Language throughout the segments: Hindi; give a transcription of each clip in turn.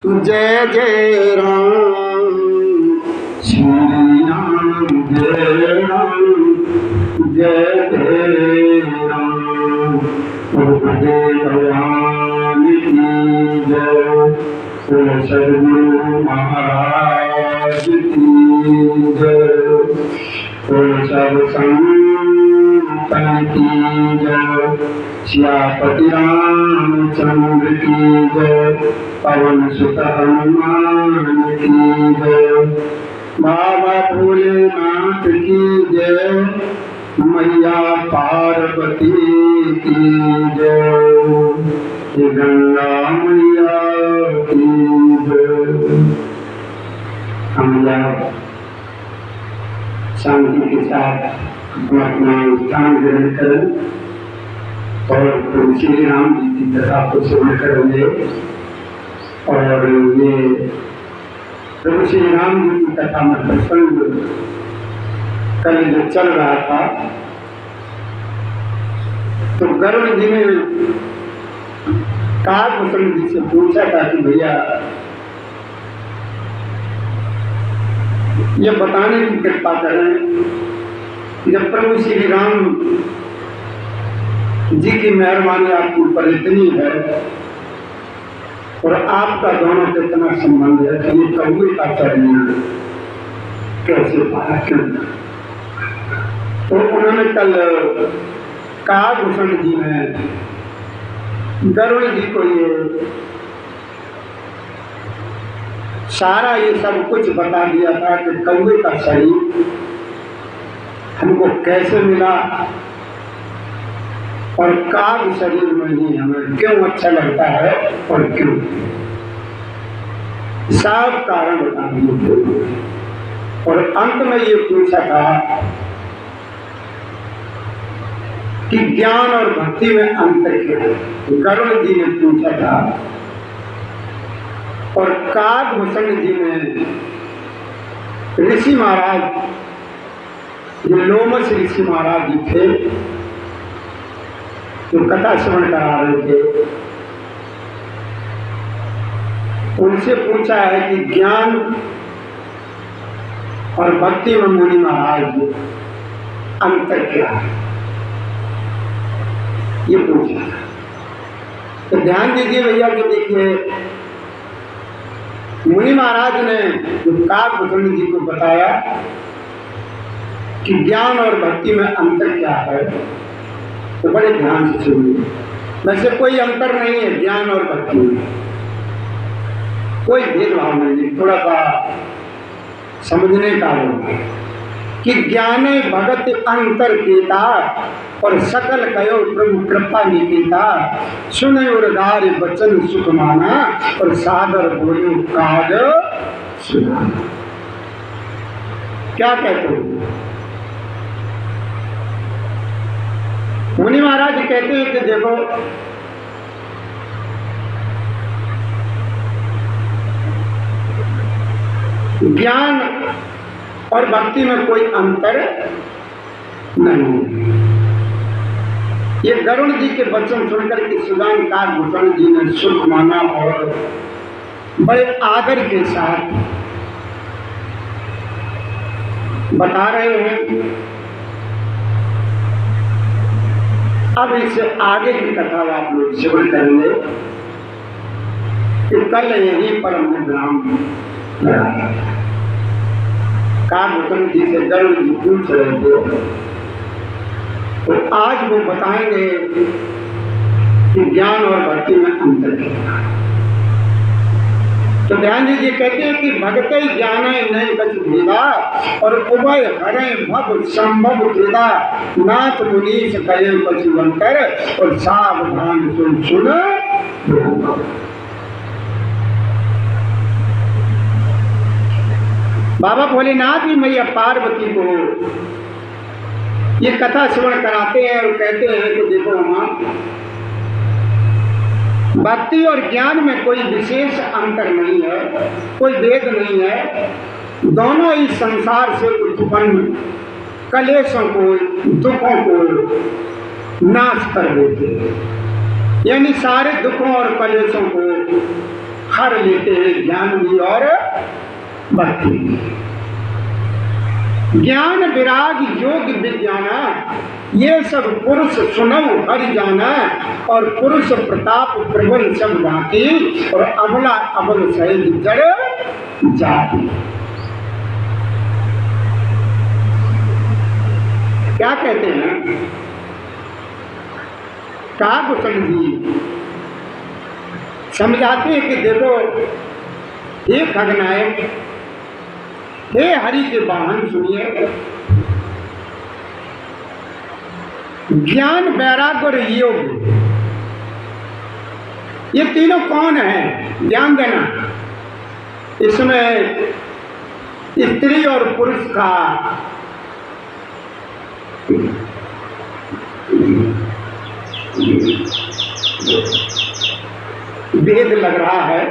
जय जय राम श्री राम जय जय राम भगवान की जय सद्गुरु महाराज की जय सब संतन की जय सियापति रामचंद्र की जय पवन सुत हनुमान की जय बाबा भोलेनाथ की जय मैया पार्वती की जय गंगा मैया की जय। हम शांति के साथ अपना स्थान ग्रहण करें और श्री राम जी की कथा को श्रवण करेंगे। और ये प्रभु श्री राम जी की कथा में प्रसंग कल जो चल रहा था, तो गरुड़ जी ने काकभूषण जी से पूछा था कि भैया ये बताने की कृपा करें, जब प्रभु श्री राम जी की मेहरबानी आपके ऊपर इतनी है और आपका दोनों से इतना संबंध है, तो ये कौवे का चरण कैसे पाया, क्यों? तो उन्होंने कल काकभूषण जी ने गरुड़ जी को ये सारा ये सब कुछ बता दिया था कि कौवे का शरीर हमको कैसे मिला और काग शरीर में ही हमें क्यों अच्छा लगता है और क्यों, सब कारण बता दिए। और अंत में ये पूछा था कि ज्ञान और भक्ति में अंतर क्या है, गरुड़ जी ने पूछा था। और काकभूषण जी ने ऋषि महाराज, जो लोमस ऋषि महाराज जी थे, जो कथा श्रवण करा रहे थे, उनसे पूछा है कि ज्ञान और भक्ति में मुनि महाराज अंतर क्या है, ये पूछा। तो ध्यान दीजिए भैया कि देखिए, मुनि महाराज ने जो काकभूषण जी को बताया कि ज्ञान और भक्ति में अंतर क्या है, तो बड़े ध्यान से सुनिए। वैसे कोई अंतर नहीं है ज्ञान और भक्ति में, कोई भेदभाव नहीं है, थोड़ा सा समझने का होगा कि ज्ञाने भगत अंतर केता और सकल कयो प्रभु कृपा निकेता, सुने उर्गार बचन सुख माना और सादर बोले काज सुनाना। क्या कहते हो? मुनि महाराज कहते हैं कि देखो, ज्ञान और भक्ति में कोई अंतर नहीं। ये गरुड़ जी के वचन सुनकर के सुदान काकभूषण जी ने सुख माना और बड़े आदर के साथ बता रहे हैं। अब इससे आगे की कथा आप लोग श्रवण करेंगे कि कल यही पर हमने विराम लगाया। काकभूषण जी से गरुड़ जी पूछ रहे थे, तो आज वो बताएंगे कि ज्ञान और भक्ति में अंतर क्या है। तो ध्यान दीजिए, कहते हैं कि भगते ज्ञान नहीं बच भेदा और उभय हरे भव संभव भेदा, नाथ मुनीश करे पशुवंतर और सावधान सुन सुन। बाबा भोलेनाथ जी मैया पार्वती को ये कथा श्रवण कराते हैं और कहते हैं कि देखो मां, भक्ति और ज्ञान में कोई विशेष अंतर नहीं है, कोई भेद नहीं है, दोनों ही संसार से उत्पन्न कलेशों को, दुखों को नाश कर देते, यानी सारे दुखों और कलेशों को हर लेते हैं ज्ञान भी और भक्ति भी। ज्ञान विराग योग विज्ञाना ये सब पुरुष सुनव हरि जाना, और पुरुष प्रताप प्रबल सब बाकी, और अबला अबल सहित जड़ जाति। क्या कहते हैं काकभूषण जी, समझाते हैं कि देखो हे खगनायक, हे हरि के वाहन, सुनिए, ज्ञान वैराग्य और योग, ये तीनों कौन है? ध्यान देना, इसमें स्त्री और पुरुष का भेद लग रहा है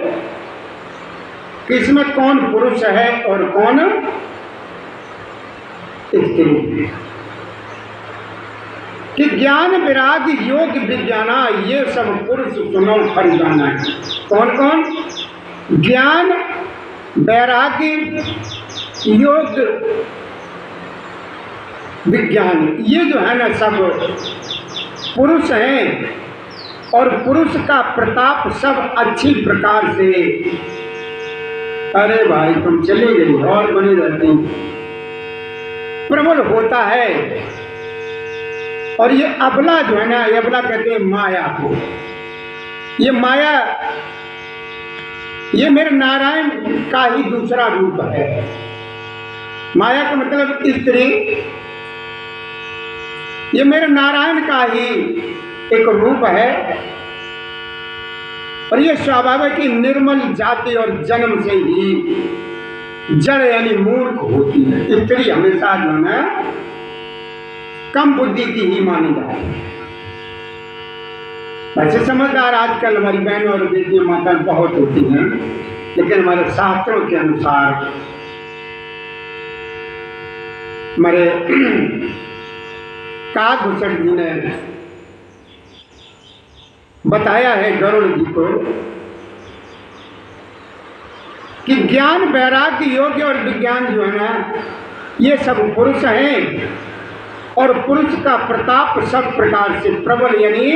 कि इसमें कौन पुरुष है और कौन स्त्री। कि ज्ञान विराग योग विज्ञाना ये सब पुरुष सुनो हरि जाना है। कौन कौन? ज्ञान वैराग्य योग विज्ञान, ये जो है ना सब पुरुष हैं, और पुरुष का प्रताप सब अच्छी प्रकार से, अरे भाई तुम चली गई और बनी रहती, प्रबल होता है। और ये अबला जो है ना, ये अबला कहते हैं माया को। ये माया, ये मेरे नारायण का ही दूसरा रूप है। माया का मतलब स्त्री, ये मेरे नारायण का ही एक रूप है। और ये स्वाभाविक की निर्मल जाति और जन्म से ही जड़ यानी मूर्ख होती है। स्त्री हमेशा जो है कम बुद्धि की ही मानी जाती है। वैसे समझदार आजकल हमारी बहनों और बेटियां माता बहुत होती हैं, लेकिन हमारे शास्त्रों के अनुसार हमारे काकभूषण जी ने बताया है गरुड़ जी को कि ज्ञान वैराग्य योग और विज्ञान जो है ना, ये सब पुरुष हैं, और पुरुष का प्रताप सब प्रकार से प्रबल यानी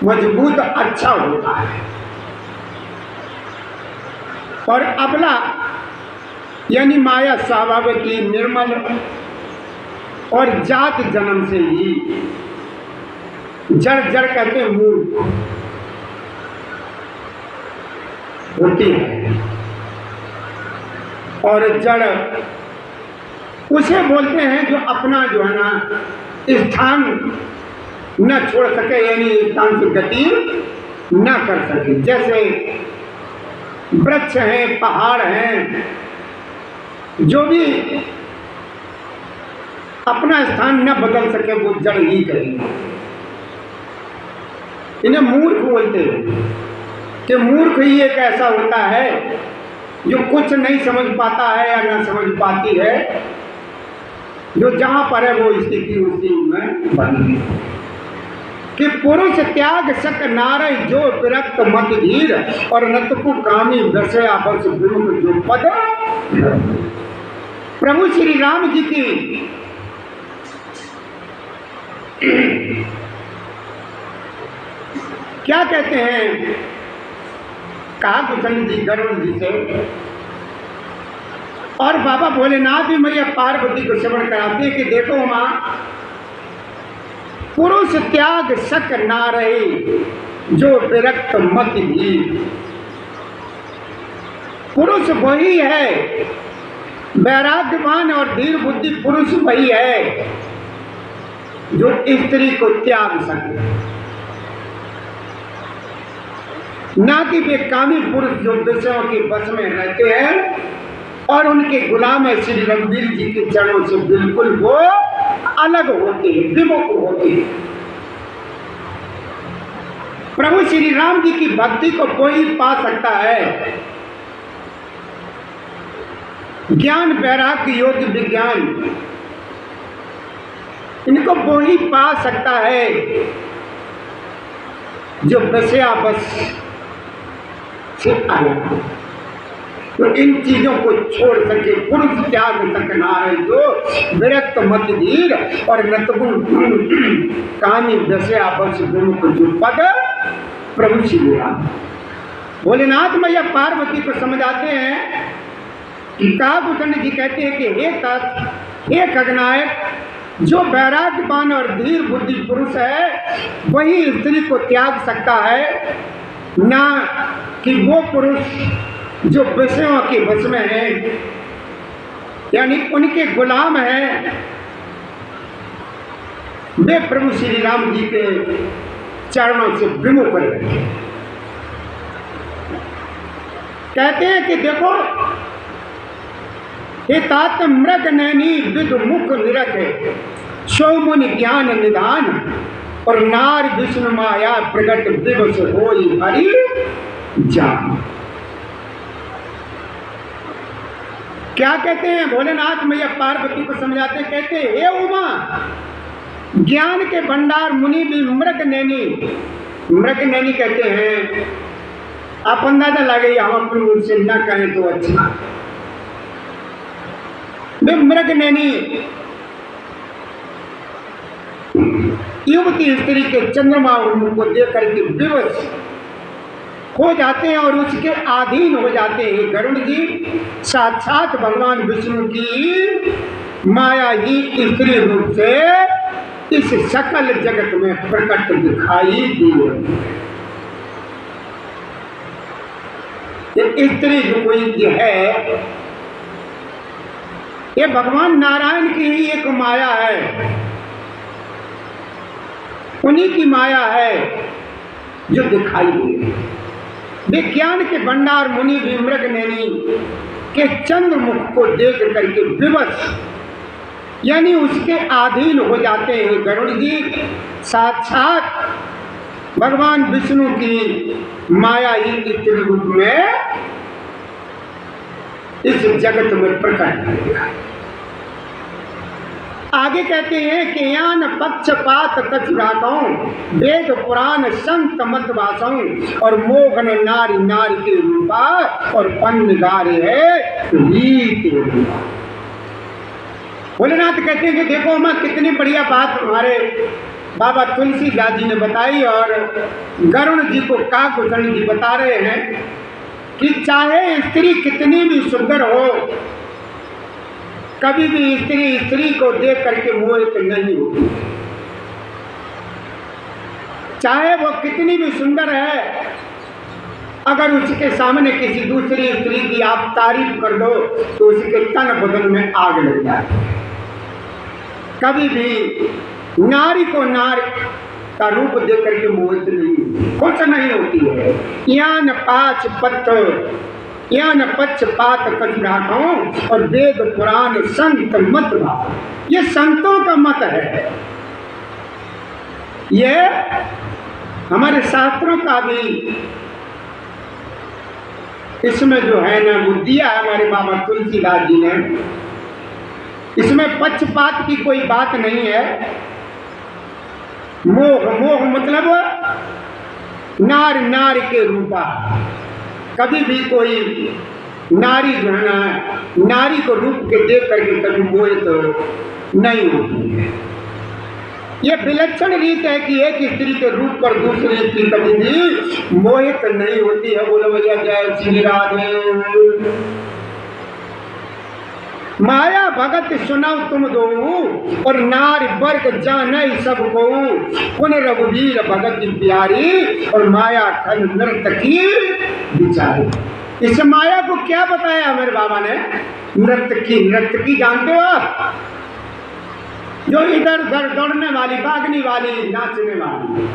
मजबूत अच्छा होता है। और अबला यानी माया स्वाभाविक की निर्मल और जात जन्म से ही, जड़ जड़ कहते हैं मूर्ख होती है। और जड़ उसे बोलते हैं जो अपना जो है ना स्थान न छोड़ सके, यानी स्थान से गति न कर सके। जैसे वृक्ष हैं, पहाड़ हैं, जो भी अपना स्थान न बदल सके वो जड़ ही करेगा। इन्हें मूर्ख बोलते हैं कि मूर्ख ही एक ऐसा होता है जो कुछ नहीं समझ पाता है या न समझ पाती है, जो जहां पर है वो स्थिति उसी में बनी है। कि पुरुष त्याग सक नारय जो विरक्त मत धीर, और नतकु कामी दशे आपस विमुख जो पद। प्रभु श्री राम जी की क्या कहते हैं काकभूषण जी गरुड़ जी से, और बाबा भोलेनाथ भी मैया पार्वती को श्रवण कराते हैं कि देखो मां, पुरुष त्याग सक ना रहे जो विरक्त मत भी। पुरुष वही है, वैराग्यवान और धीर बुद्धि पुरुष वही है जो स्त्री को त्याग सके, ना कि वे कामी पुरुष जो विषयों के बस में रहते हैं और उनके गुलाम है श्री रघुवीर जी के चरणों से बिल्कुल वो अलग होते हैं, विमुख होते हैं। प्रभु श्री राम जी की भक्ति को कोई पा सकता है, ज्ञान वैराग्य योग विज्ञान इनको वो ही पा सकता है जो बसया बस से आया। तो इन चीजों को छोड़ सके पुरुष त्याग सकना है जो विरक्त मत धीर और नतगुण कामी दशा बस विमुख जो पद प्रभु श्री राम। भोलेनाथ मैया पार्वती को समझाते हैं कि काकभूषण जी कहते हैं कि हे तत्, हे खगनायक, जो वैराग्यवान और धीर बुद्धि पुरुष है वही स्त्री को त्याग सकता है, ना कि वो पुरुष जो विषयों के वश में है, यानी उनके गुलाम हैं, वे प्रभु श्री राम जी के चरणों से विमुख रहे। कहते हैं कि देखो हे तात, मृग नैनी विद मुख निरख सौमुनि ज्ञान निधान और नार विष्णु माया प्रगट दिवस होई हरि जान। क्या कहते हैं भोलेनाथ मैया पार्वती को समझाते, कहते हे उमा, ज्ञान के भंडार मुनि भी मृग नैनी, मृग नैनी कहते हैं, आप अंदाजा लगे हम अपने मुंह से न कहें तो अच्छा, वे मृग नैनी युवती स्त्री के चंद्रमा उन्मुख को देख करके विवश हो जाते हैं और उसके अधीन हो जाते हैं। गरुड़ जी साक्षात भगवान विष्णु की माया ही स्त्री रूप से इस सकल जगत में प्रकट दिखाई दी है। स्त्री जो कोई है ये भगवान नारायण की ही एक माया है, उन्हीं की माया है जो दिखाई दी। विज्ञान के भंडार मुनि भी मृग नैनी के चंद्रमुख को देख करके विवश यानी उसके अधीन हो जाते हैं। गरुड़ जी साक्षात भगवान विष्णु की माया ही स्त्री रूप में इस जगत में प्रकट है। आगे कहते हैं कि यान पक्षपात कचुरातों वेद पुराण संत मत और मोहन नारी नारी के रूपा और पन्नगारे है रीत। भोलेनाथ कहते हैं कि देखो माँ कितनी बढ़िया बात हमारे बाबा तुलसीदास जी ने बताई और गरुड़ जी को काकभूषण जी बता रहे हैं कि चाहे स्त्री कितनी भी सुंदर हो, कभी भी स्त्री स्त्री को देख करके मोहित नहीं होती। चाहे वो कितनी भी सुंदर है, अगर उसके सामने किसी दूसरी स्त्री की आप तारीफ कर दो तो उसके तन बदन में आग लग जाती है। कभी भी नारी को नार का रूप देख करके मोहित नहीं, कुछ नहीं होती है। यान पांच पत्र यान पक्षपात कचुराटों और वेद पुराण संत मत, ये संतों का मत है, ये हमारे शास्त्रों का भी इसमें जो है ना वो दिया है हमारे बाबा तुलसीदास जी ने। इसमें पक्षपात की कोई बात नहीं है। मोह मोह मतलब नार नारी के रूपा, कभी भी कोई नारी जो है ना नारी को रूप के देख करके कभी मोहित तो नहीं होती है। ये विलक्षण रीत है कि एक स्त्री के रूप पर दूसरी स्त्री कभी भी मोहित नहीं होती है। बोलो भैया जय श्री राधे। माया भगत सुनाओ तुम दो और नारी वर्ग जाने सब को, पुन रघुवीर भगत प्यारी और माया खल नर्तकी बिचारी। इस माया को क्या बताया मेरे बाबा ने? नर्तकी। नर्तकी जानते हो आप? जो इधर उधर दौड़ने वाली, भागने वाली, नाचने वाली।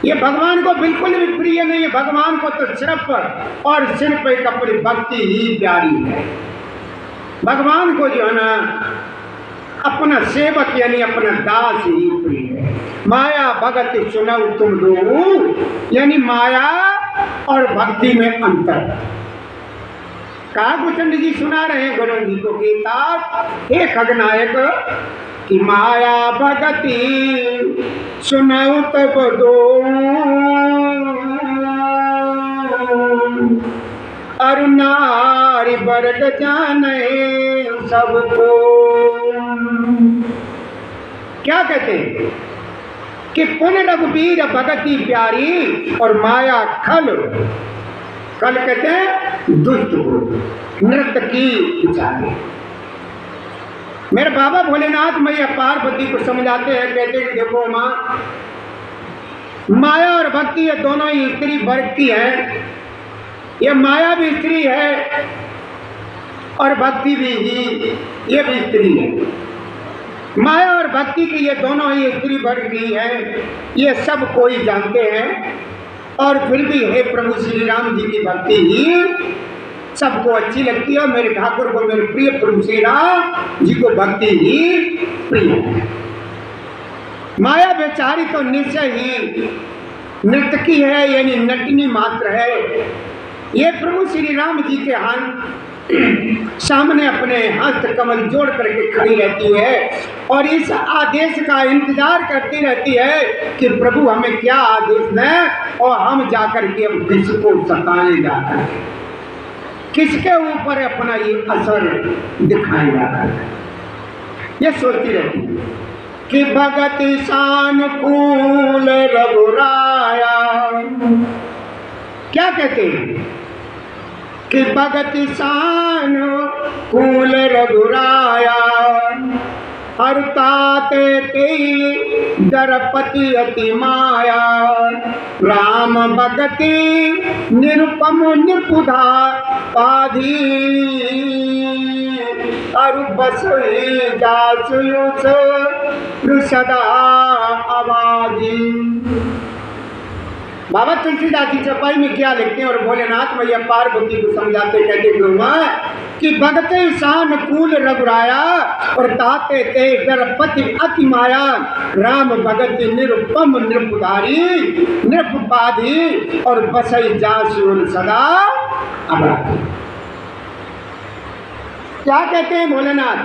ये भगवान को बिल्कुल भी प्रिय नहीं है। भगवान को तो सिर्फ और सिर्फ एक अपनी भक्ति ही प्यारी है। भगवान को जो है ना अपना सेवक यानी अपना दास ही प्रिय है। माया भगत सुनऊ तुम दो, यानी माया और भक्ति में अंतर। काकभूषण जी सुना रहे हैं गरुड़ जी को गीता, हे खगनायक कि माया भगति सुनऊ तब दो, अरु नारी वर्ग जाने सबको। क्या कहते हैं कि पुण्य रघुबीर भगति प्यारी और माया खल। कल कहते हैं दुष्ट को नृत्य की विचारी। मेरे बाबा भोलेनाथ मैया पार्वती को समझाते हैं, कहते हैं देखो माँ, माया और भक्ति ये दोनों ही स्त्री वर्ग की है। ये माया भी स्त्री है और भक्ति भी ये भी स्त्री है। माया और भक्ति की ये दोनों ही स्त्री वर्ग की है, ये सब कोई जानते हैं। और फिर भी हे प्रभु श्री राम जी की भक्ति ही सबको अच्छी लगती है। मेरे ठाकुर को, मेरे प्रिय प्रभु श्री राम जी को भक्ति ही प्रिय है। माया बेचारी तो निश्चय ही नर्तकी है, यानी नटनी मात्र है। ये प्रभु श्री राम जी के सामने अपने हस्त कमल जोड़ करके खड़ी रहती है और इस आदेश का इंतजार करती रहती है कि प्रभु हमें क्या आदेश दें और हम जाकर के अब किसको सताए जाकर है, किसके ऊपर अपना ये असर दिखाए जाता है। ये सोचती रहती है कि भगत सानुकूल रघुराया। क्या कहते हैं कि भगत सानुकूल रघुराया, हरताते ते दरपति अति माया। राम भगति निरुपम निपुधा पाधी, अरु बसई जासुयुस सदा आबादी। बाबा तुलसीदास जी चौपाई में क्या लिखते हैं और भोलेनाथ मैया पार्वती को समझाते कहते कि भगते सानुकूल रघुराया और ताते ते दरपति अति माया। राम भगत निरुपम नृपधारी नृपाधी और बसई जासुर सदा अपराधी। क्या कहते हैं भोलेनाथ?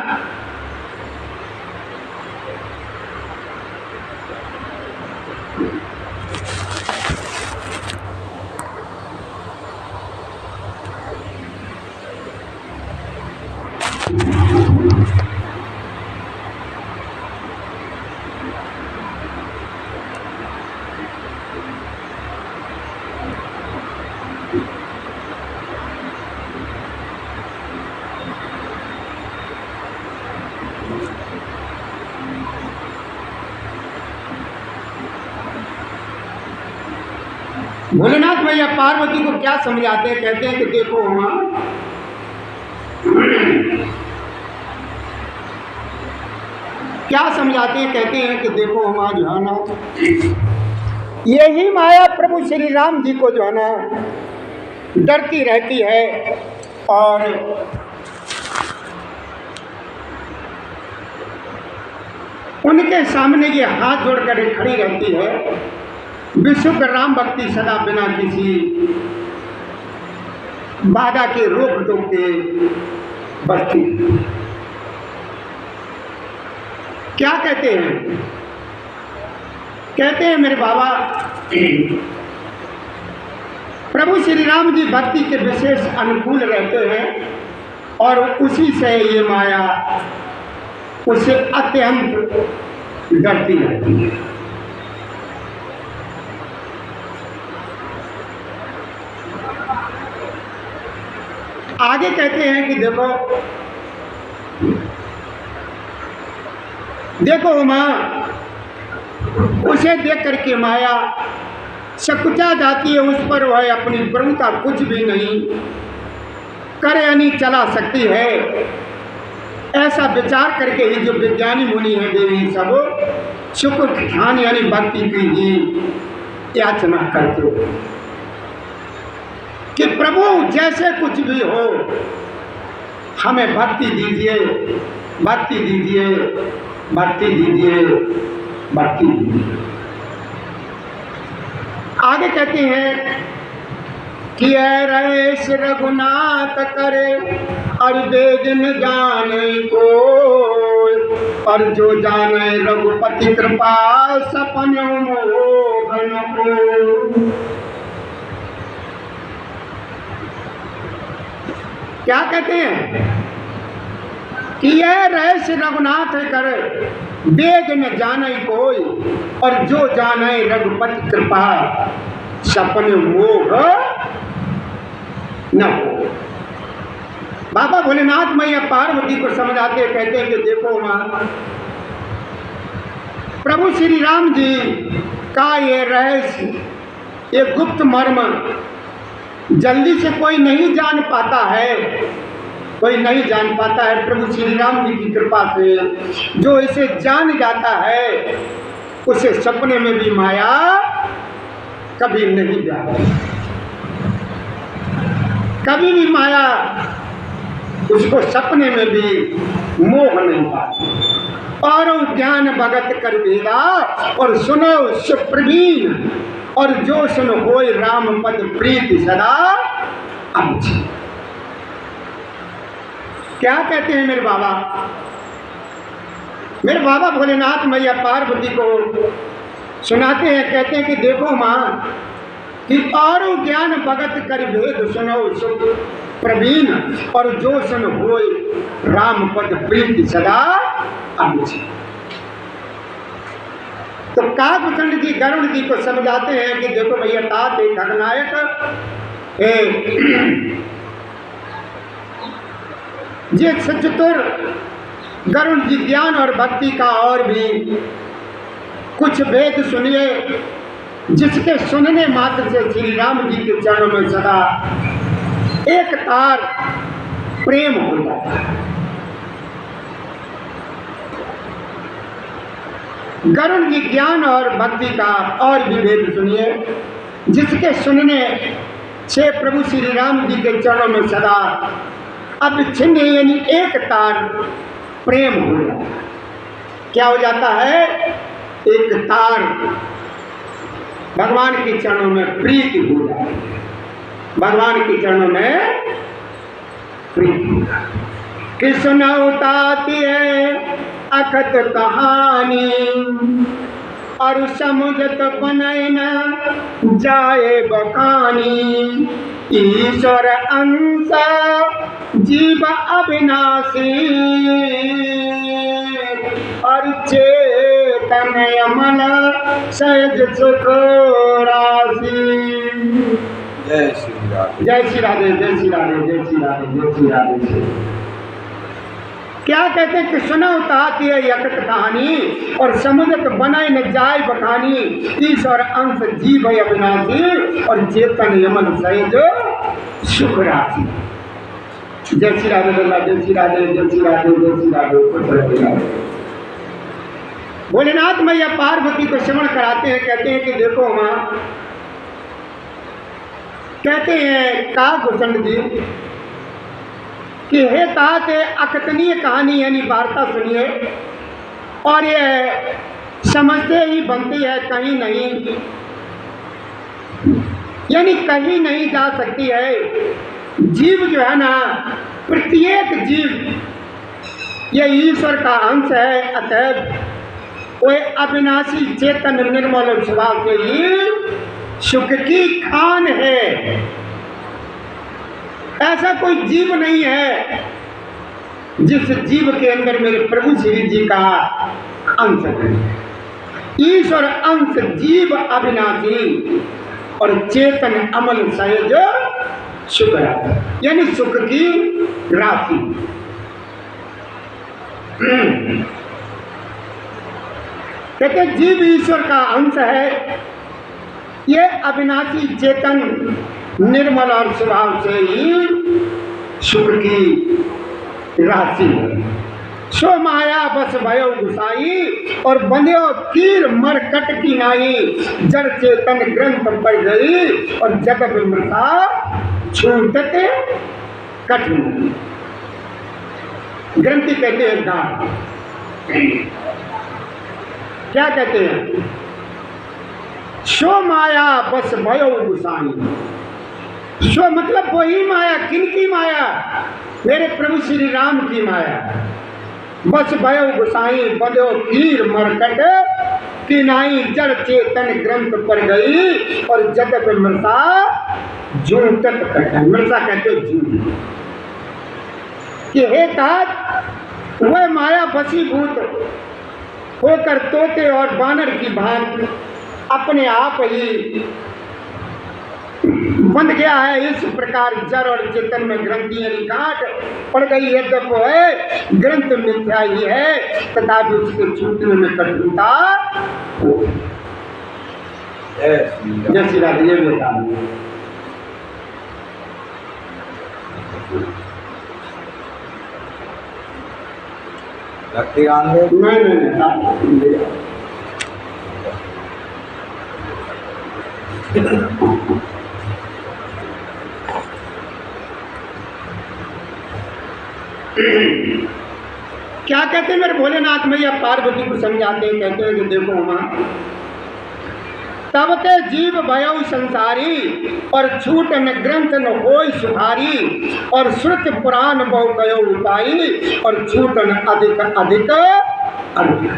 भोलेनाथ भैया पार्वती को क्या समझाते हैं? कहते हैं कि देखो माँ, क्या समझाते हैं? कहते हैं कि देखो माँ जो है ना, यही माया प्रभु श्री राम जी को जो है ना डरती रहती है और उनके सामने ये हाथ जोड़कर खड़ी रहती है। विश्व का राम भक्ति सदा बिना किसी बाधा के रोक टोक के बचती। क्या कहते हैं? कहते हैं मेरे बाबा, प्रभु श्री राम जी भक्ति के विशेष अनुकूल रहते हैं और उसी से ये माया उससे अत्यंत डरती रहती है। आगे कहते हैं कि देखो माँ, उसे देख करके माया सकुचा जाती है, उस पर वह अपनी प्रभुता कुछ भी नहीं करे यानी चला सकती है। ऐसा विचार करके ही जो विज्ञानी मुनि है देवी सब शुक्र ध्यान यानी भक्ति की ही याचना करते हो कि प्रभु जैसे कुछ भी हो हमें भक्ति दीजिए, भक्ति दीजिए, भक्ति दीजिए, भक्ति दीजिए। आगे कहते हैं कि ऐसे रघुनाथ करे और वेदन जाने को, और जो जाने रघुपति कृपा सपन मोहन को। क्या कहते हैं कि यह रहस्य रघुनाथ कर वेग न जाने कोई, और जो जाने रघुपति कृपा सपन मोह न हो। बाबा भोलेनाथ मैया पार्वती को समझाते कहते हैं कि देखो मां, प्रभु श्री राम जी का ये रहस्य, ये गुप्त मर्म जल्दी से कोई नहीं जान पाता है, कोई नहीं जान पाता है। प्रभु श्री राम जी की कृपा से जो इसे जान जाता है, उसे सपने में भी माया कभी नहीं जाती, कभी भी माया उसको सपने में भी मोह नहीं पाती। और ज्ञान भगत कर वेदा, और सुनो सुप्रवीण, और जो सुन होय राम पद प्रीति सदा अच्छी। क्या कहते हैं मेरे बाबा? मेरे बाबा भोलेनाथ मैया पार्वती को सुनाते हैं, कहते हैं कि देखो मां, कि और ज्ञान भगत कर भेद सुनो सुख प्रवीण, और जो सुन होय राम पद प्रीति सदा अच्छी। तो काकभूषण जी गरुड़ जी को समझाते हैं कि देखो भैया, तात एक खगनायक ये सचतुर गरुड़ जी ज्ञान और भक्ति का और भी कुछ भेद सुनिए, जिसके सुनने मात्र से श्री राम जी के चरणों में सदा एक तार प्रेम हो जाता है। गरुड़ जी ज्ञान और भक्ति का और भी भेद सुनिए, जिसके सुनने से प्रभु श्री राम जी के चरणों में सदा अविच्छिन्न यानी एक तार प्रेम हो जाता है। क्या हो जाता है? एक तार भगवान के चरणों में प्रीति हो जाती है, भगवान के चरणों में प्रीति हो जाती है। कि सुनाती है अखत कहानी, और समुझत बनय न जाए बखानी। ईश्वर अंश जीव अविनाशी, और चेतन अमल सहज सुख राशि। जय श्री राधे, जय श्री राधे, जय श्री राधे, जय श्री राधे, जय श्री राधे। क्या कहते हैं कि सुना उताती है यकट कहानी, और समुद्र बनाए न जाए बखानी। ईश्वर अंश जीव है अविनाशी, और चेतन यमन सहज सुख राशि। जय श्री राधे, जय श्री राधे, जय श्री राधे, जय श्री राधे। भोलेनाथ मैया पार्वती को श्रवण कराते हैं, कहते हैं कि देखो मां, कहते हैं काकभूषण जी कि हे तात अकथनीय कहानी यानी वार्ता सुनिए, और ये समझते ही बनती है, कहीं नहीं यानी कहीं नहीं जा सकती है। जीव जो है ना, प्रत्येक जीव ये ईश्वर का अंश है, अतः वो अविनाशी चेतन निर्मल स्वभाव से ही सुख की खान है। ऐसा कोई जीव नहीं है जिस जीव के अंदर मेरे प्रभु श्री जी का अंश है। ईश्वर अंश जीव अविनाशी, और चेतन अमल सहज सुख राशि यानी सुख की राशि। कहते जीव ईश्वर का अंश है, ये अविनाशी चेतन निर्मल और स्वभाव से ही सुख की राशि है। सो माया बस भयो गुसाई, और बंध्यो कीर मरकट की नाई। जड़ चेतन ग्रंथ पर गई, और जग विमृता छूटते कठिन। ग्रंथि कहते हैं दान। क्या कहते हैं? सो माया बस भयो गुसाई। सो मतलब वही माया, किनकी माया? मेरे प्रभु श्री राम की माया। बस भयो गुसाई, बंध्यो कीर मरकट की नाई। जड़ चेतन ग्रंथ पर गई, और जग विमृता झूठत कठिन। मृषा कहते जूझ। कि हे तात, वह माया वशीभूत होकर तोते और बानर की भांति अपने आप ही बंध गया है। इस प्रकार जड़ और चेतन में ग्रंथि यानी गांठ पड़ गई है। जब वो है ग्रंथ मिथ्या ही है, तथापि उसके छूटने में कठिनता हो। जय श्री राधे। बेटा भक्ति गान दे। नहीं क्या कहते हैं मेरे भोलेनाथ मैया पार्वती को समझाते हैं, कहते हैं कि देखो मां, तब ते जीव भयउ संसारी और छूट न ग्रंथ न होई सुधारी और श्रुत पुराण बहु कयो उपाई और छूट न अधिक अधिक अधिक।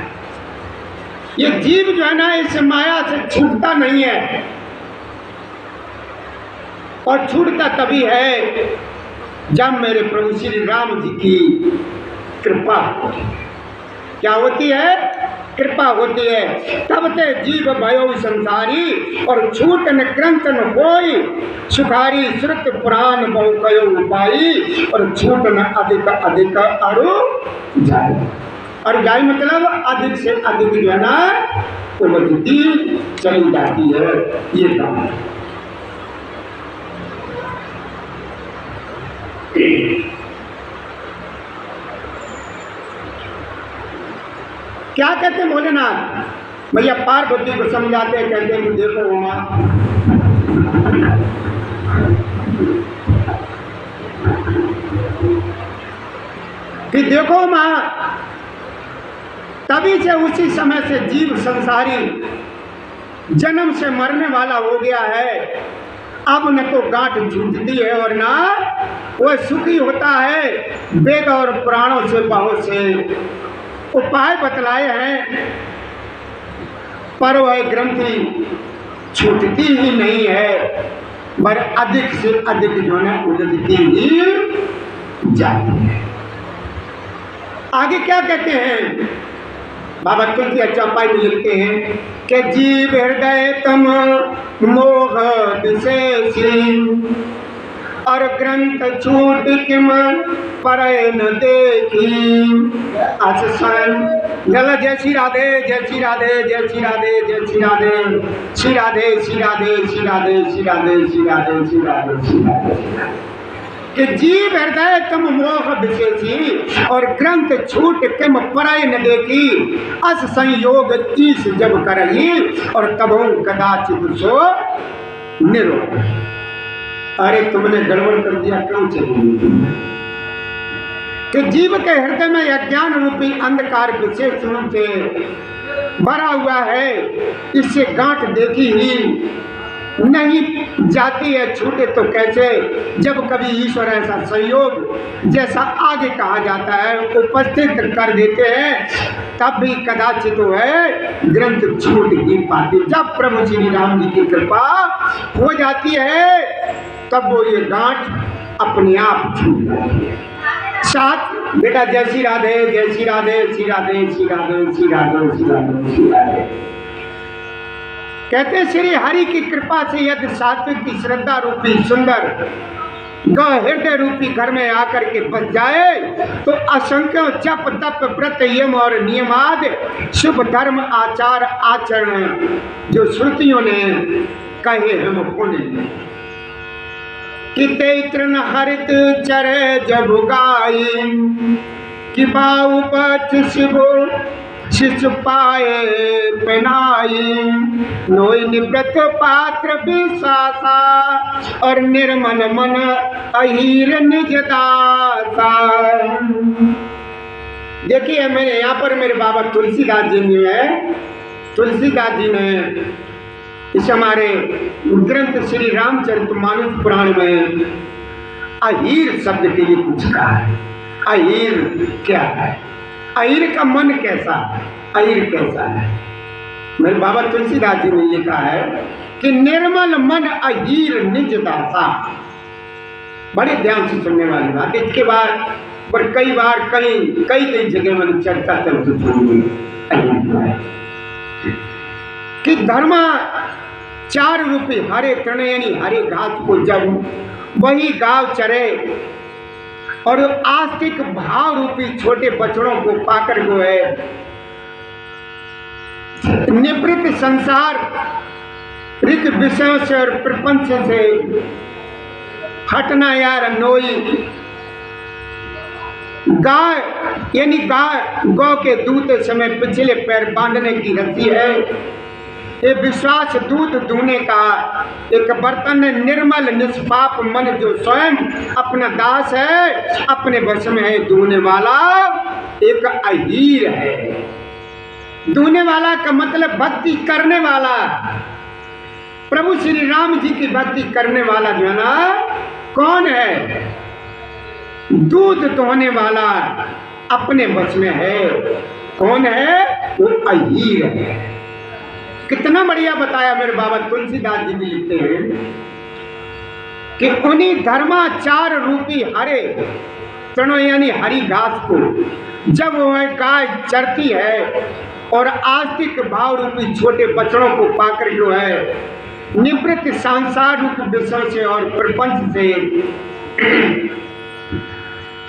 ये जीव जो है ना इस माया से छूटता नहीं है, और छूटता तभी है जब मेरे प्रभु श्री राम जी की कृपा होती है। क्या होती है? कृपा होती है। तब ते जीव भयो संसारी और छूट न ग्रंथ न होई सुखारी श्रुत पुराण बहु कयो उपाई और छूट न अधिक अधिक अरु जाए। और जाए मतलब अधिक से अधिक जो है ना उन्नति चली जाती है। ये काम है। क्या कहते हैं भोलेनाथ भैया पार्वती को समझाते हैं, कहते हैं कि देखो मां, कि देखो मां, तभी से उसी समय से जीव संसारी जन्म से मरने वाला हो गया है। अब न तो गांठ झूठती है और ना वह सुखी होता है। वेद और पुराणों से बहुत से उपाय बतलाए हैं, पर वह ग्रंथि छूटती ही नहीं है, पर अधिक से अधिक जो है उलझती ही जाती है। आगे क्या कहते हैं बाबा तुलसी चौपाई में लिखते हैं कि जीव हृदय तम मोह विशेषी और ग्रंथ छूट किम पर न देखी अस स्वयं गल। जय श्री राधे, जय श्री राधे, जय श्री राधे, जय श्री राधे, श्री राधे, श्री राधे, श्री राधे, श्री राधे, श्री राधे, श्री राधे, श्री राधे। कि जीव हृदय तम मोह विशेषी और ग्रंथ छूट किम परय न देखी अस संयोग ईश जब करही और तब कदाचित सो निरो। अरे तुमने गड़बड़ कर दिया, क्यों चली? कि जीव के हृदय में अज्ञान रूपी अंधकार विशेष रूप से भरा हुआ है, इससे गांठ देखी ही नहीं जाती है। छूटे तो कैसे, जब कभी ईश्वर ऐसा संयोग जैसा आगे कहा जाता है उपस्थित कर देते हैं, तब भी कदाचित तो है ग्रंथ छूट ही पाती। जब प्रभु श्री राम जी की कृपा हो जाती है तब वो ये गांठ अपने आप छूट जाती है। साथ बेटा जय श्री राधे, जय श्री राधे, श्री राधे, श्री राधे, श्री राधे, श्री राधे, श्री राधे। कहते श्री हरि की कृपा से यदि सात्विक की श्रद्धा रूपी सुंदर ग हृदय रूपी घर में आकर के बस जाए तो असंख्य जप तप व्रत यम और नियमादि शुभ धर्म आचार आचरण जो श्रुतियों ने कहे हम पुण्य कि तैत्र हरित चरे जब गाई कि बाऊ पथ शिवो शिष्य पाए पहनाई नोई निवृत्त पात्र विश्वासा और निर्मल मन अहीर निज दासा। देखिए मेरे यहाँ पर मेरे बाबा तुलसीदास जी ने तुलसीदास जी ने इस हमारे ग्रंथ श्री रामचरितमानस पुराण में अहीर शब्द के लिए कुछ कहा है। अहीर क्या है? अहीर का मन कैसा है? अहीर कैसा है? मेरे बाबा तुलसीदास जी ने लिखा है कि निर्मल मन अहीर निज दासा। बड़े ध्यान से सुनने वाली बात। इसके बाद पर कई बार कई जगह मैंने चर्चा चलती सुनी कि धर्मा 4 रूपी हरे तृण यानी हरे घास को जब वही गांव चरे और आस्तिक भाव रूपी छोटे बछड़ों को पाकर जो है निवृत्त संसार ऋत विषयों से और प्रपंच से हटना यार नोई गाय यानी गौ के दूध समय पिछले पैर बांधने की रस्सी है। ये विश्वास दूध दूने का एक बर्तन निर्मल निष्पाप मन जो स्वयं अपना दास है अपने वश में है दूने वाला एक अहीर है। दूने वाला का मतलब भक्ति करने वाला, प्रभु श्री राम जी की भक्ति करने वाला जो है ना कौन है? दूध दोहने वाला अपने वश में है। कौन है? वो अहीर है। कितना बढ़िया बताया मेरे बाबा तुलसीदास जी भी लिखते हैं कि उन्हीं धर्मा 4 रूपी हरे तृणों यानी हरी घास को जब वह गाय चरती है और आस्तिक भाव रूपी छोटे बछड़ों को पाकर जो है निवृत्त सांसार रूप विषयों से और प्रपंच से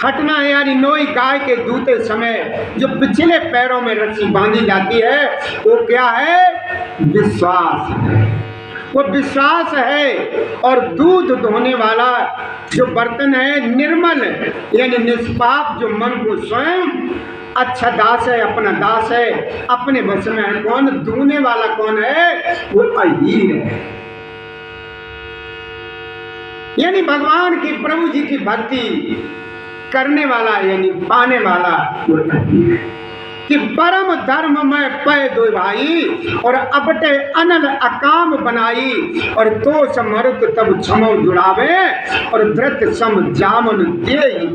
हटना है यानी नोई गाय के दूते समय जो पिछले पैरों में रस्सी बांधी जाती है वो क्या है? विश्वास है। वो विश्वास है। और दूध दोहने वाला जो बर्तन है निर्मल यानी निष्पाप जो मन को स्वयं अच्छा दास है, अपना दास है, अपने वश में है। कौन? दूने वाला कौन है? वो अहीर है। यानी भगवान की प्रभु जी की भक्ति करने वाला यानी पाने वाला वो अहीर है। कि परम धर्म में पै दो भाई और अपटे अनल अकाम बनाई और तो समरुत तब क्षमो जुड़ावे और धृत सम जामन दे ही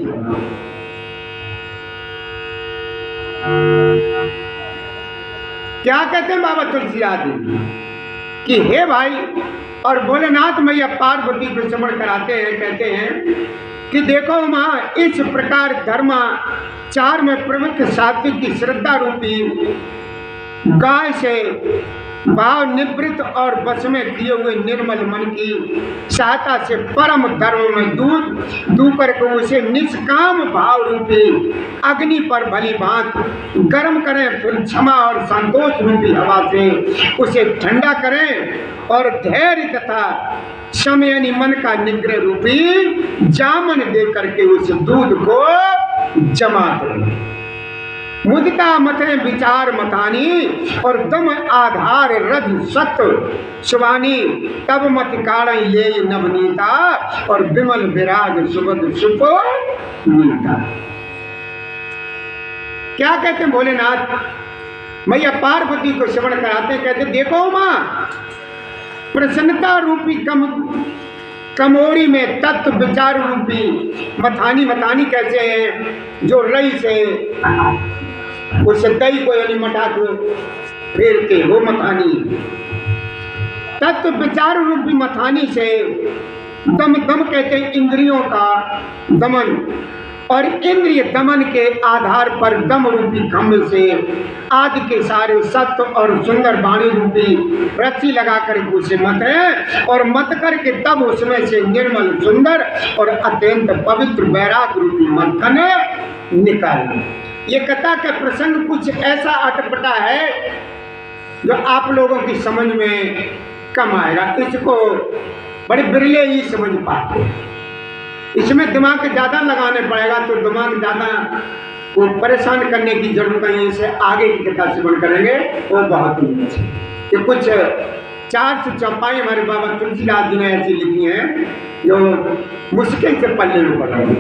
क्या कहते हैं बाबा तुलसीदास जी कि हे भाई और भोलेनाथ मैया पार्वती को समण कराते हैं, कहते हैं कि देखो मां इस प्रकार धर्मा 4 में प्रवृत्त सात्विक की श्रद्धा रूपी गाय से भाव निवृत्त और वश में किए हुए निर्मल मन की सहायता से परम धर्म में दूध करके उसे निष्काम भाव रूपी अग्नि पर भली भांत गर्म करें, फिर क्षमा और संतोष रूपी हवा से उसे ठंडा करें और धैर्य तथा समयनी मन का निग्रह रूपी जामन दे करके उस दूध को जमा करें। मुदिता मते विचार मतानी और दम आधार रज सत्व सुवानी तब मत कारण ले नवनीता और विमल विराग सुबद सुपो नीता। क्या कहते हैं भोलेनाथ मैया पार्वती को श्रवण कराते हैं, कहते देखो मां प्रसन्नता रूपी कमोरी में तत्व विचार रूपी मथानी कैसे है जो रई से उस दही को यानी मठा को फेर के वो मथानी तत्व विचार रूपी मथानी से दम कहते हैं इंद्रियों का दमन और इंद्रिय दमन के आधार पर दम रूपी खम्भ से आदि के सारे सत्व और सुंदर वाणी रूपी रस्सी लगा कर उसे मत है और मत करके तब उसमें से निर्मल सुंदर और अत्यंत पवित्र वैराग रूपी मंथन निकालना। ये कथा का प्रसंग कुछ ऐसा अटपटा है जो आप लोगों की समझ में कम आएगा। इसको बड़े बिरले ही समझ पाते हैं। इसमें दिमाग ज़्यादा लगाने पड़ेगा तो दिमाग ज़्यादा को परेशान करने की जरूरत नहीं है। इसे आगे की कथा श्रवण करेंगे वो बहुत ही अच्छी। ये कुछ 4 से चौपाई हमारे बाबा तुलसीदास जी ने ऐसी लिखी हैं जो मुश्किल से पल्ले में पड़ रही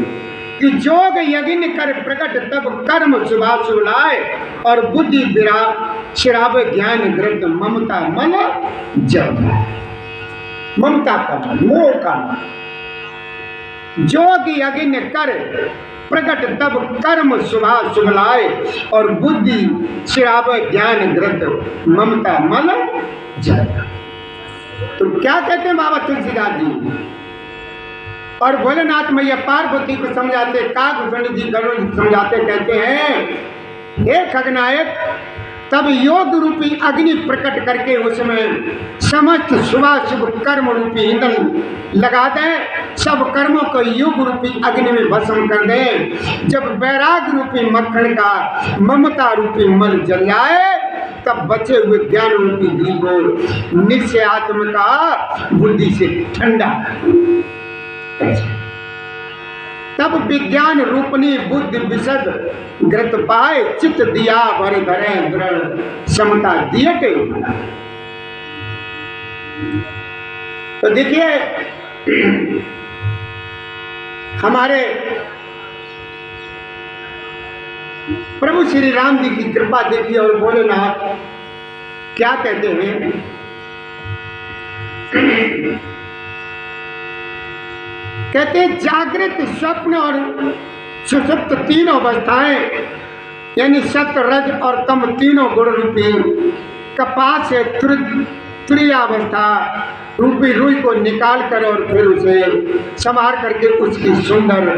कि जोग यज्ञ कर प्रकट तब कर्म शुभाशु लाए और बुद्धि विरा शराब ज्ञान ग्रंथ ममता मन जब ममता का मोह का जोग यज्ञ कर प्रकट तब कर्म शुभ लाए और बुद्धि शराब ज्ञान ग्रंथ ममता मन जब। तो क्या कहते हैं बाबा तुलसीदास जी और भोलेनाथ मैया पार्वती को समझाते, काकभूषण जी गरुड़ जी समझाते, कहते हैं हे खगनायक, तब योग रूपी अग्नि प्रकट करके उसमें समस्त शुभाशुभ कर्म रूपी ईंधन लगा दें, सब कर्मों को योग रूपी अग्नि में भस्म कर दें। जब वैराग रूपी मक्खन का ममता रूपी मल जल जाए, तब बचे हुए ज्ञान रूपी घी को निश्चय आत्म का बुद्धि से ठंडा, तब विज्ञान रूपनी बुद्धि विशद ग्रत पाए, चित्त दिया भर धरे दृढ़ समता दिए के। तो देखिए हमारे प्रभु श्री राम जी की कृपा देखिए, और भोलेनाथ क्या कहते हैं, कहते हैं जागृत स्वप्न और सुषुप्त तीनों अवस्थाएं, यानी सत्य रज और तम तीनों गुण रूपी कपास से तुरीयावस्था रूपी रुई को निकाल कर और फिर उसे संवार करके उसकी सुंदर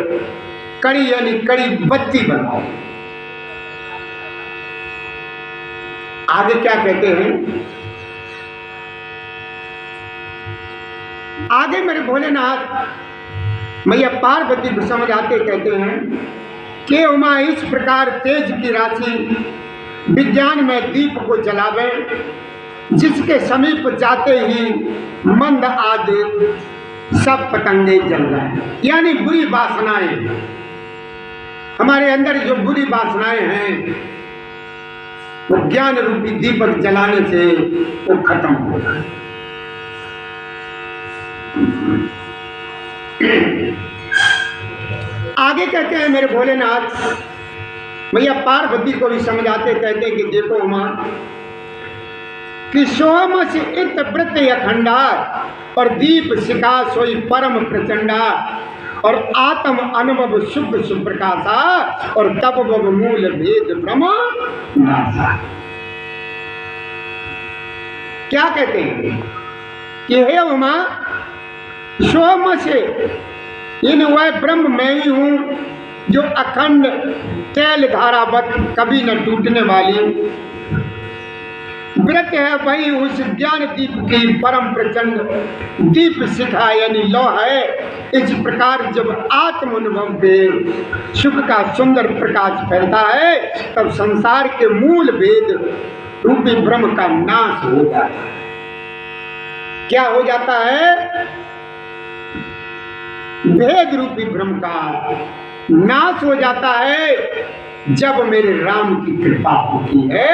कड़ी यानी कड़ी बत्ती बनाओ। आगे क्या कहते हैं, आगे मेरे भोलेनाथ मैया पार्वती को समझ आते कहते हैं कि उमा इस प्रकार तेज की राशि विज्ञान में दीप को जलावे, जिसके समीप जाते ही मंद आदि सब पतंगे जल जाए। यानी बुरी वासनाएं, हमारे अंदर जो बुरी वासनाएं हैं वो ज्ञान रूपी दीपक जलाने से वो खत्म हो जाए। आगे कहते हैं मेरे भोलेनाथ भैया पार्वती को भी समझाते, कहते हैं कि देखो मां कि सोम से इत व्रत अखंडा और दीप शिखा सोई परम प्रचंडा, और आत्म अनुभव शुभ सुप्रकाशा, और तप मूल भेद ब्रह्म नाशा। क्या कहते हैं कि हे उमा, सोम से इन वह ब्रह्म मैं ही हूं जो अखंड तैल धारावत कभी न टूटने वाली व्रत है, वही उस ज्ञान दीप की परम प्रचंड दीप शिखा यानी लौ है। इस प्रकार जब आत्म अनुभव के सुख का सुंदर प्रकाश फैलता है, तब संसार के मूल भेद रूपी ब्रह्म का नाश हो जाता है। क्या हो जाता है? भेद रूपी ब्रह्म का नाश हो जाता है जब मेरे राम की कृपा होती है।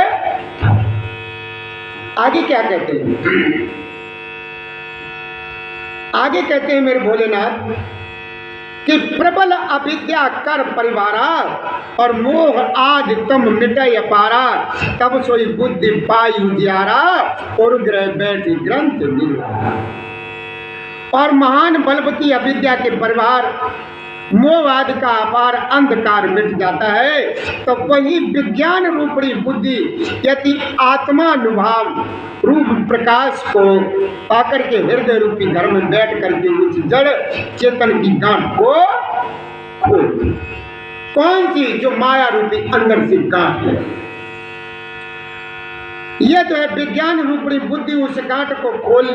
आगे क्या कहते हैं? आगे कहते हैं मेरे भोलेनाथ कि प्रबल अविद्या कर परिवारा और मोह आज तुम मिटय पारा, तब सोई बुद्धि पायु जियारा और ग्रह बैठी ग्रंथ निर्वारा। और महान बलवती अविद्या के परिवार मोहवाद का अपार अंधकार मिट जाता है, तो वही विज्ञान रूपी बुद्धि यदि आत्मानुभाव रूप प्रकाश को पाकर के हृदय रूपी घर में बैठ करके उस जड़ चेतन की गांठ को खोल, कौन सी? जो माया रूपी अंदर से गांठ है, यह जो है विज्ञान रूपी बुद्धि उस गांठ को खोल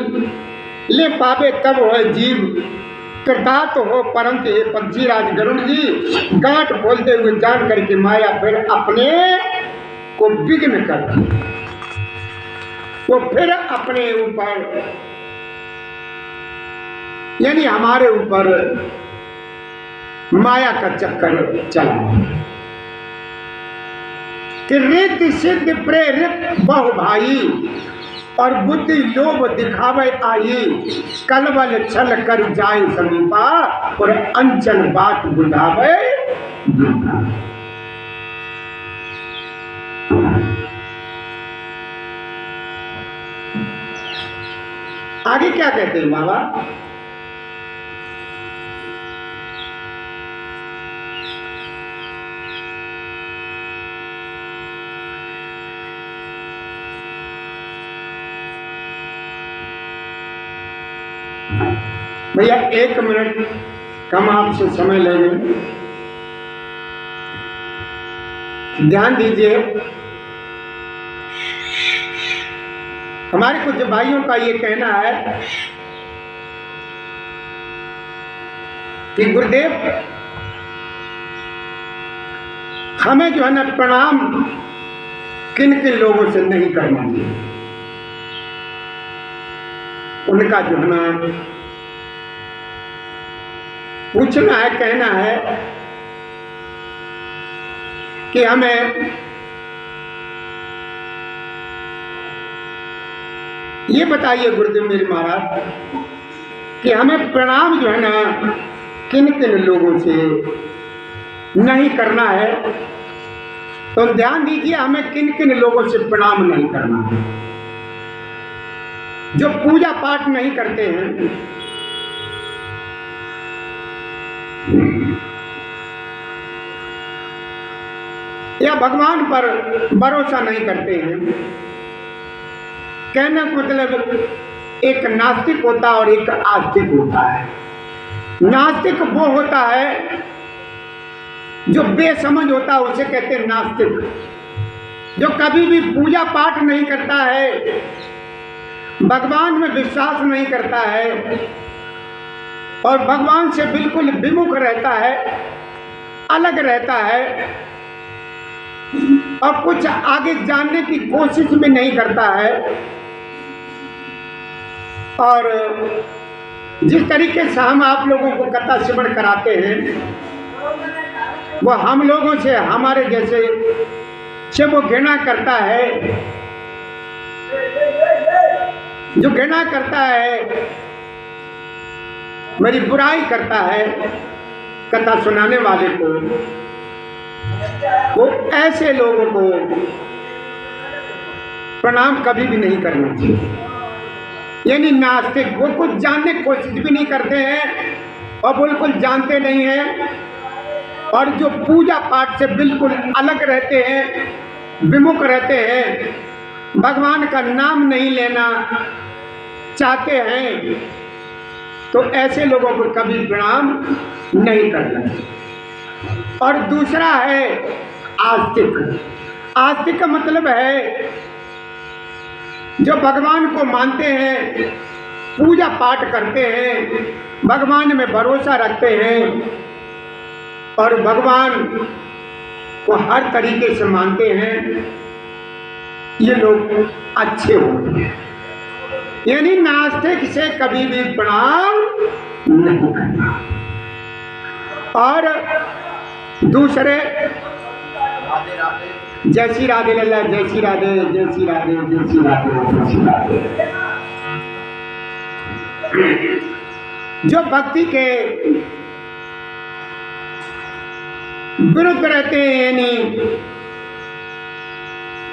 ले पावे, तब है जीव कृतार्थ हो। परंतु हे पंछीराज गरुड़ जी, गांठ खोलते हुए जान करके माया फिर अपने को विघ्न करती, वो फिर अपने ऊपर यानी हमारे ऊपर माया का चक्कर चला कि रित सिद्ध प्रेरित बहु भाई और बुद्धि लोभ दिखावे आई, कलवल छल कर जाए समीपा और अंचल बात बुझावे दूधा। आगे क्या कहते हैं बाबा? भैया 1 मिनट कम आपसे समय लेंगे। ध्यान दीजिए, हमारे कुछ भाइयों का ये कहना है कि गुरुदेव हमें जो है ना प्रणाम किन किन लोगों से नहीं करना चाहिए। उनका जो है ना पूछना है, कहना है कि हमें ये बताइए गुरुदेव मेरे महाराज कि हमें प्रणाम जो है ना किन किन लोगों से नहीं करना है। तो ध्यान दीजिए, हमें किन किन लोगों से प्रणाम नहीं करना है। जो पूजा पाठ नहीं करते हैं, या भगवान पर भरोसा नहीं करते हैं। कहने का मतलब एक नास्तिक होता है और एक आस्तिक होता है। नास्तिक वो होता है जो बेसमझ होता है, उसे कहते हैं नास्तिक। जो कभी भी पूजा पाठ नहीं करता है, भगवान में विश्वास नहीं करता है और भगवान से बिल्कुल विमुख रहता है, अलग रहता है और कुछ आगे जानने की कोशिश भी नहीं करता है। और जिस तरीके से हम आप लोगों को कथा श्रवण कराते हैं, वो हम लोगों से, हमारे जैसे से वो घृणा करता है। जो घृणा करता है, मेरी बुराई करता है कथा सुनाने वाले को, वो ऐसे लोगों को प्रणाम कभी भी नहीं करना चाहिए। यानी नास्तिक, वो कुछ जानने की कोशिश भी नहीं करते हैं और बिल्कुल जानते नहीं हैं, और जो पूजा पाठ से बिल्कुल अलग रहते हैं, विमुख रहते हैं, भगवान का नाम नहीं लेना चाहते हैं, तो ऐसे लोगों को कभी प्रणाम नहीं करना। और दूसरा है आस्तिक। आस्तिक का मतलब है जो भगवान को मानते हैं, पूजा पाठ करते हैं, भगवान में भरोसा रखते हैं और भगवान को हर तरीके से मानते हैं, ये लोग अच्छे होते हैं। यानी नास्तिक से कभी भी प्रणाम नहीं करना। और दूसरे जय श्री राधे लल्ला, जय श्री राधे, जय श्री राधे, जय श्री राधे, जय श्री राधे। जो भक्ति के विरुद्ध रहते हैं, यानी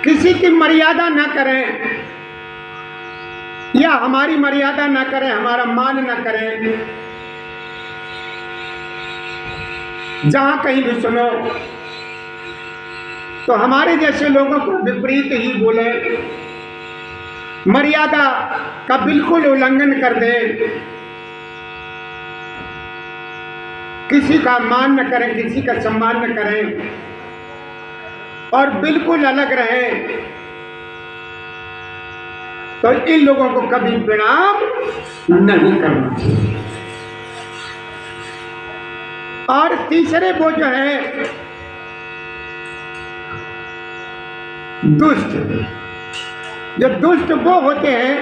किसी की मर्यादा ना करें या हमारी मर्यादा ना करें, हमारा मान ना करें, जहां कहीं भी सुनो तो हमारे जैसे लोगों को विपरीत ही बोले, मर्यादा का बिल्कुल उल्लंघन कर दे, किसी का मान न करें, किसी का सम्मान न करें और बिल्कुल अलग रहें, तो इन लोगों को कभी प्रणाम नहीं करना चाहिए। और तीसरे वो जो है दुष्ट। जो दुष्ट वो होते हैं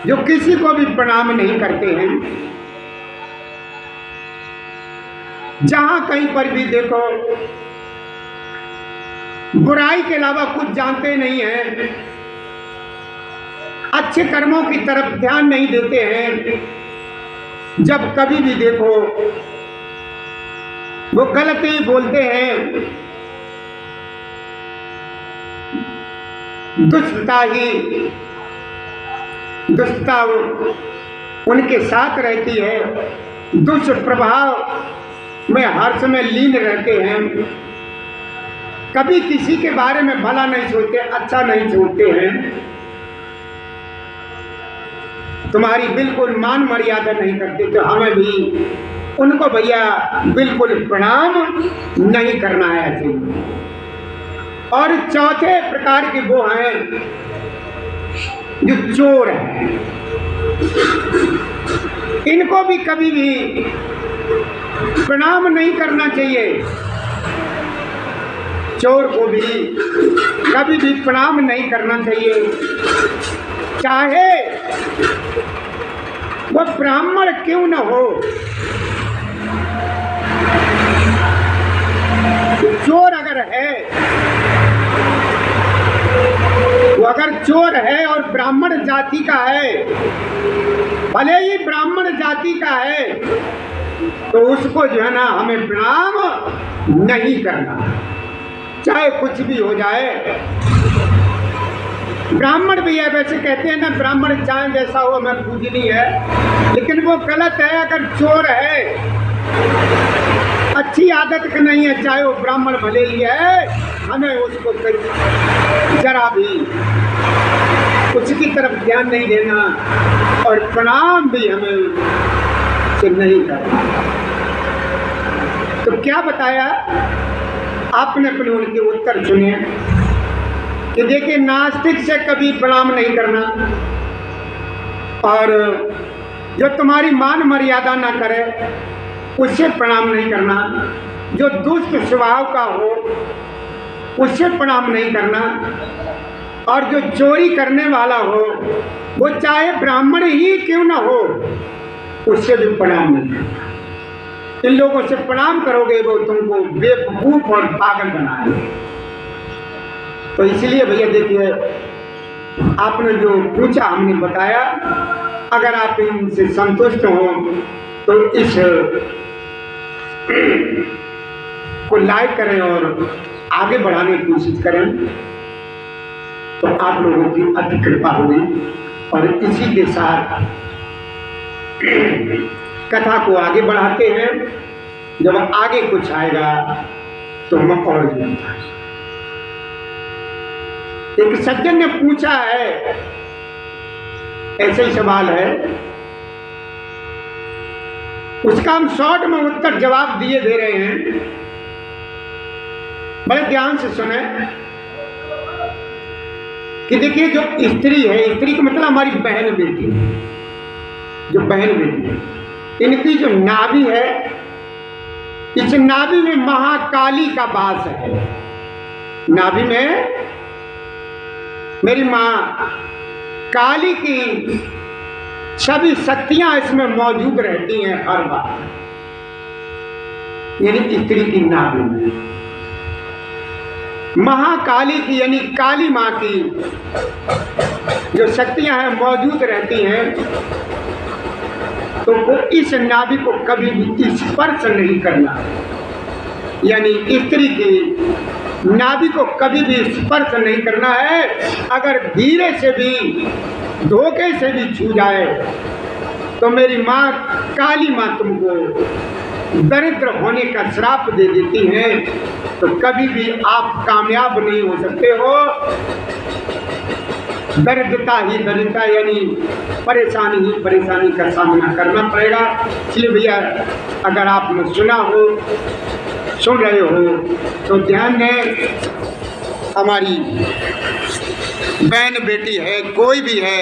जो किसी को भी प्रणाम नहीं करते हैं। जहां कहीं पर भी देखो, बुराई के अलावा कुछ जानते नहीं हैं, अच्छे कर्मों की तरफ ध्यान नहीं देते हैं। जब कभी भी देखो वो गलत ही बोलते हैं, दुष्टता उनके साथ रहती है, दुष्ट प्रभाव में हर समय लीन रहते हैं, कभी किसी के बारे में भला नहीं सोचते, अच्छा नहीं सोचते हैं। तुम्हारी बिल्कुल मान मर्यादा नहीं करते तो हमें भी उनको भैया बिल्कुल प्रणाम नहीं करना है ऐसे। और चौथे प्रकार के वो हैं जो चोर हैं, इनको भी कभी भी प्रणाम नहीं करना चाहिए। चोर को भी कभी भी प्रणाम नहीं करना चाहिए, चाहे वो ब्राह्मण क्यों न हो। चोर अगर है, वो अगर चोर है और ब्राह्मण जाति का है, भले ही ब्राह्मण जाति का है, तो उसको जो है ना हमें प्रणाम नहीं करना, चाहे कुछ भी हो जाए। ब्राह्मण भी है, वैसे कहते हैं ना ब्राह्मण चाहे जैसा हो हमें पूजनी है, लेकिन वो गलत है। अगर चोर है, अच्छी आदत का नहीं है, चाहे वो ब्राह्मण भले ही है, हमें उसको जरा भी उसकी तरफ ध्यान नहीं देना और प्रणाम भी हमें से नहीं करना। तो क्या बताया आपने अपने उनके उत्तर सुने कि देखिए नास्तिक से कभी प्रणाम नहीं करना, और जो तुम्हारी मान मर्यादा ना करे उससे प्रणाम नहीं करना, जो दुष्ट स्वभाव का हो उससे प्रणाम नहीं करना, और जो चोरी करने वाला हो वो चाहे ब्राह्मण ही क्यों ना हो उससे भी प्रणाम नहीं करना। इन लोगों से प्रणाम करोगे वो तुमको बेवकूफ और पागल बनाएंगे। तो इसलिए भैया देखिए आपने जो पूछा हमने बताया, अगर आप इनसे संतुष्ट हो तो इस को लाइक करें और आगे बढ़ाने की कोशिश करें, तो आप लोगों की अति कृपा होगी। और इसी के साथ कथा को आगे बढ़ाते हैं। जब आगे कुछ आएगा तो हम और बताएंगे। एक सज्जन ने पूछा है, ऐसे ही सवाल है, उसका हम शॉर्ट में उत्तर जवाब दिए दे रहे हैं, बड़े ध्यान से सुने कि देखिए जो स्त्री है, स्त्री का मतलब हमारी बहन बेटी, जो बहन बेटी है, इनकी जो नाभि है, इस नाभि में महाकाली का वास है। नाभि में मेरी माँ काली की सभी शक्तियां इसमें मौजूद रहती हैं हर बार, यानी स्त्री की नाभि में महाकाली की यानी काली माँ की जो शक्तियां हैं मौजूद रहती हैं। तो वो इस नाभि को कभी भी स्पर्श नहीं करना, यानी स्त्री की नाभि को कभी भी स्पर्श नहीं करना है। अगर धीरे से भी धोखे से भी छू जाए तो मेरी माँ काली माँ तुमको दरिद्र होने का श्राप दे देती है, तो कभी भी आप कामयाब नहीं हो सकते हो। दरिद्रता ही दरिद्रता यानी परेशानी ही परेशानी का सामना करना पड़ेगा। इसलिए भैया अगर आपने सुना हो, सुन रहे हो तो ध्यान दें, हमारी बहन बेटी है, कोई भी है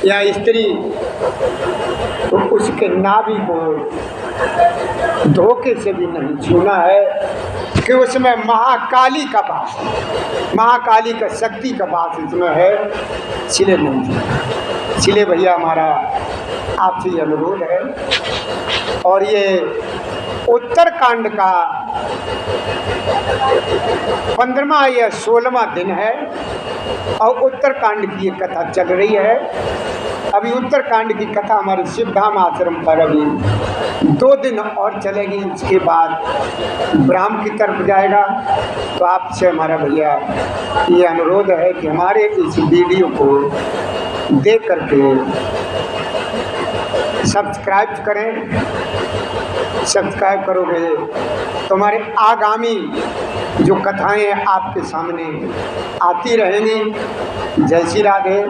या स्त्री, तो उसके नाभि को धोखे से भी नहीं छूना है कि उसमें महाकाली का वास, महाकाली का शक्ति का वास इसमें है, इसलिए नहीं। इसलिए भैया हमारा आपसे अनुरोध है। और ये उत्तरकांड का 15वां या 16वां दिन है और उत्तरकांड की ये कथा चल रही है। अभी उत्तरकांड की कथा हमारे शिवधाम आश्रम पर अभी 2 दिन और चलेगी, उसके बाद ब्राह्म की तरफ जाएगा। तो आपसे हमारा भैया ये अनुरोध है कि हमारे इस वीडियो को देख करके सब्सक्राइब करें। सब्सक्राइब करोगे तो हमारे आगामी जो कथाएं आपके सामने आती रहेंगी। जय श्री राधे,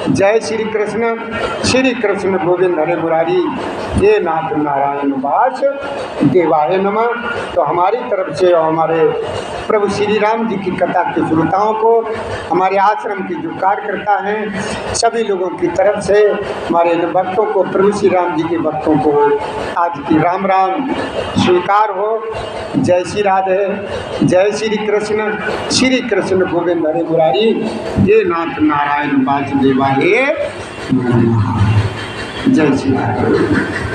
जय श्री कृष्ण गोविंद हरे मुरारी, हे नाथ नारायण वास देवाय नमः। तो हमारी तरफ से और हमारे प्रभु श्री राम जी की कथा के श्रोताओं को, हमारे आश्रम के जो कार्यकर्ता हैं, सभी लोगों की तरफ से हमारे भक्तों को, प्रभु श्री राम जी के भक्तों को आज की राम राम स्वीकार हो। जय श्री राधे, जय श्री कृष्ण गोविंद हरे मुरारी, हे नाथ नारायण वासुदेवाय नमः। जय श्री राधे।